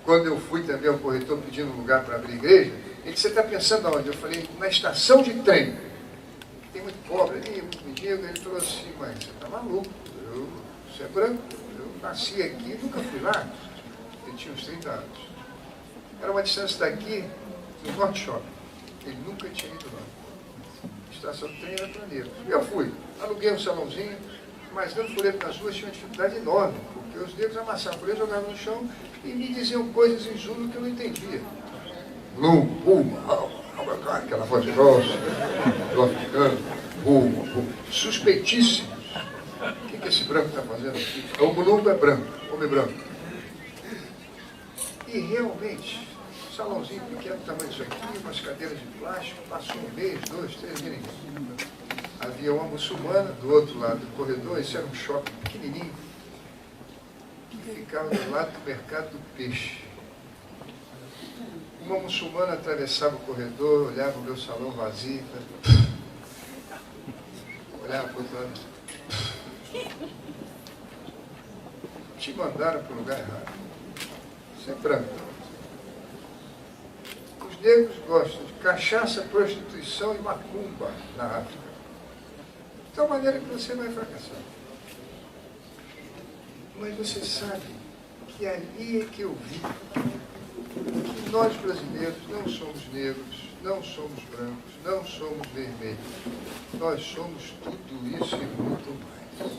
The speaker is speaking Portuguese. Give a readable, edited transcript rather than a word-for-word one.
quando eu fui também ao corretor pedindo um lugar para abrir igreja, ele disse, você está pensando aonde? Eu falei, na estação de trem. Tem muito pobre ali, muito mendigo. Ele falou assim, mas você está maluco, você é branco, eu nasci aqui e nunca fui lá. Ele tinha uns 30 anos. Era uma distância daqui, do Norte Shopping. Ele nunca tinha ido lá. A estação de trem era para negros. Eu fui, aluguei um salãozinho, mas dando folheto nas ruas tinha uma dificuldade enorme, porque os negros amassavam folheto, jogavam no chão e me diziam coisas em Zulu que eu não entendia. Blum, puma, aquela voz grossa, do africano, puma, suspeitíssimos. O que esse branco está fazendo aqui? O Mulumba é branco, homem branco. E realmente, um salãozinho pequeno, tamanho disso aqui, umas cadeiras de plástico, passou um mês, 2, 3, ninguém. Havia uma muçulmana do outro lado do corredor, esse era um shopping pequenininho, que ficava do lado do mercado do peixe. Uma muçulmana atravessava o corredor, olhava o meu salão vazio, olhava para o outro lado. Te mandaram para o lugar errado. Você é branco. Os negros gostam de cachaça, prostituição e macumba na África. De tal maneira que você vai fracassar. Mas você sabe que ali é que eu vi que nós brasileiros não somos negros, não somos brancos, não somos vermelhos. Nós somos tudo isso e muito mais.